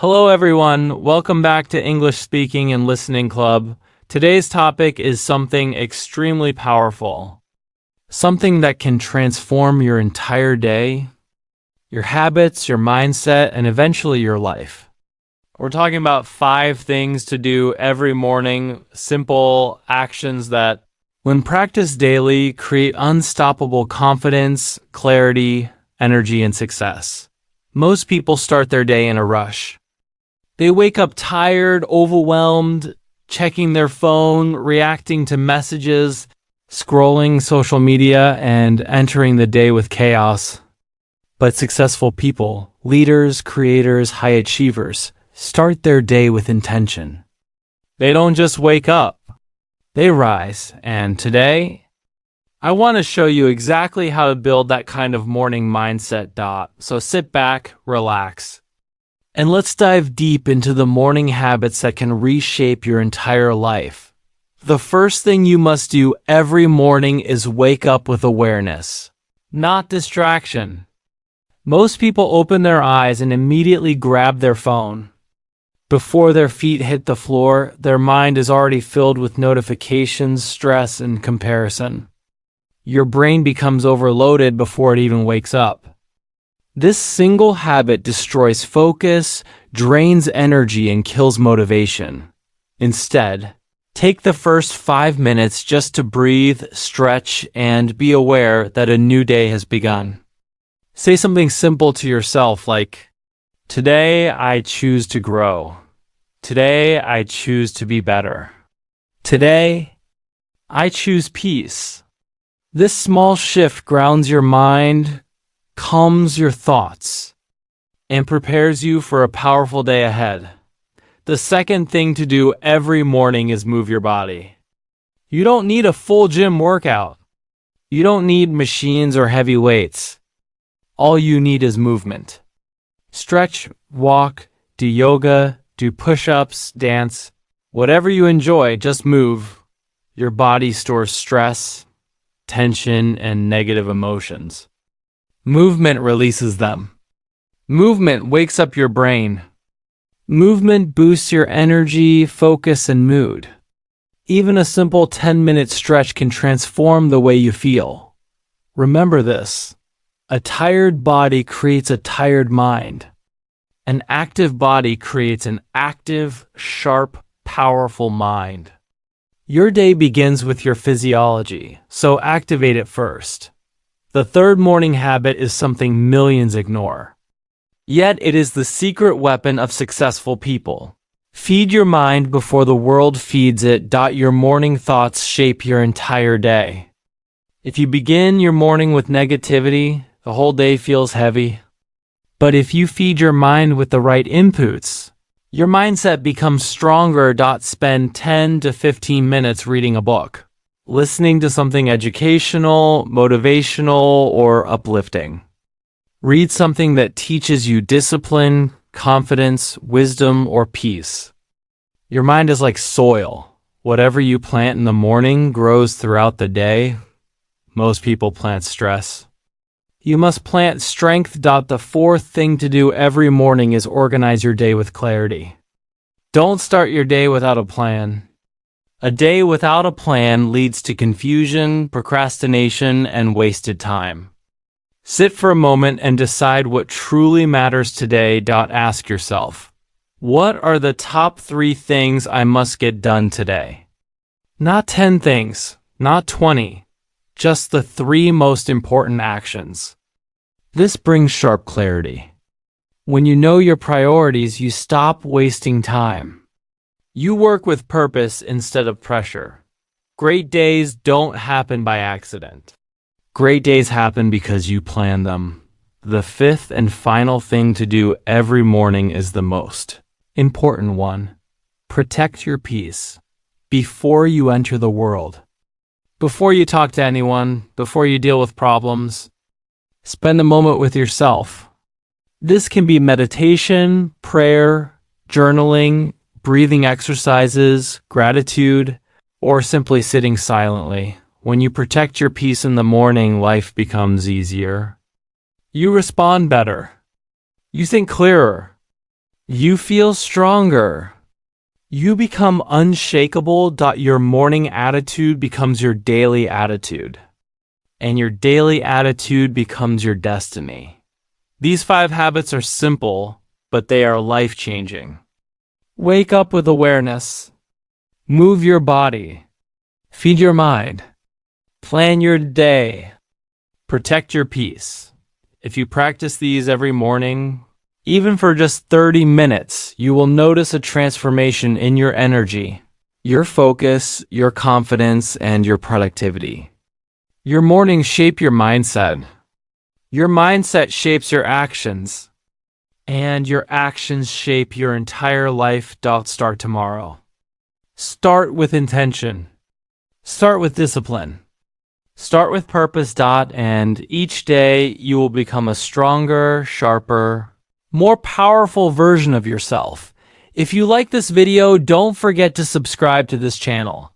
Hello everyone, welcome back to English Speaking and Listening Club. Today's topic is something extremely powerful. Something that can transform your entire day, your habits, your mindset, and eventually your life. We're talking about 5 things to do every morning, simple actions that, when practiced daily, create unstoppable confidence, clarity, energy, and success. Most people start their day in a rush. They wake up tired, overwhelmed, checking their phone, reacting to messages, scrolling social media, and entering the day with chaos. But successful people, leaders, creators, high achievers, start their day with intention. They don't just wake up, they rise. And today, I want to show you exactly how to build that kind of morning mindset. So sit back, relax, and let's dive deep into the morning habits that can reshape your entire life. The first thing you must do every morning is wake up with awareness, not distraction. Most people open their eyes and immediately grab their phone. Before their feet hit the floor, their mind is already filled with notifications, stress, and comparison. Your brain becomes overloaded before it even wakes up. This single habit destroys focus, drains energy, and kills motivation. Instead, take the first 5 minutes just to breathe, stretch, and be aware that a new day has begun. Say something simple to yourself like, "Today I choose to grow. Today I choose to be better. Today I choose peace." This small shift grounds your mind, calms your thoughts, and prepares you for a powerful day ahead. The second thing to do every morning is move your body. You don't need a full gym workout. You don't need machines or heavy weights. All you need is movement. Stretch, walk, do yoga, do push-ups, dance. Whatever you enjoy, just move. Your body stores stress, tension, and negative emotions. Movement releases them. Movement wakes up your brain. Movement boosts your energy, focus, and mood. Even a simple 10-minute stretch can transform the way you feel. Remember this: a tired body creates a tired mind. An active body creates an active, sharp, powerful mind. Your day begins with your physiology, so activate it first. The third morning habit is something millions ignore. Yet it is the secret weapon of successful people. Feed your mind before the world feeds it. Your morning thoughts shape your entire day. If you begin your morning with negativity, the whole day feels heavy. But if you feed your mind with the right inputs, your mindset becomes stronger. Spend 10 to 15 minutes reading a book, listening to something educational, motivational, or uplifting. Read something that teaches you discipline, confidence, wisdom, or peace. Your mind is like soil. Whatever you plant in the morning grows throughout the day. Most people plant stress. You must plant strength. The fourth thing to do every morning is organize your day with clarity. Don't start your day without a plan. A day without a plan leads to confusion, procrastination, and wasted time. Sit for a moment and decide what truly matters today. Ask yourself, what are the top 3 things I must get done today? Not 10 things, not 20. Just the 3 most important actions. This brings sharp clarity. When you know your priorities, you stop wasting time. You work with purpose instead of pressure. Great days don't happen by accident. Great days happen because you plan them. The fifth and final thing to do every morning is the most important one. Protect your peace before you enter the world. Before you talk to anyone, before you deal with problems, spend a moment with yourself. This can be meditation, prayer, journaling, breathing exercises, gratitude, or simply sitting silently. When you protect your peace in the morning, life becomes easier. You respond better. You think clearer. You feel stronger. You become unshakable. Your morning attitude becomes your daily attitude, and your daily attitude becomes your destiny. These 5 habits are simple, but they are life-changing. Wake up with awareness. Move your body. Feed your mind. Plan your day. Protect your peace. If you practice these every morning, even for just 30 minutes, you will notice a transformation in your energy, your focus, your confidence, and your productivity. Your mornings shape your mindset. Your mindset shapes your actions, and your actions shape your entire life. Start tomorrow. Start with intention. Start with discipline. Start with purpose. And each day you will become a stronger, sharper, more powerful version of yourself. If you like this video, don't forget to subscribe to this channel.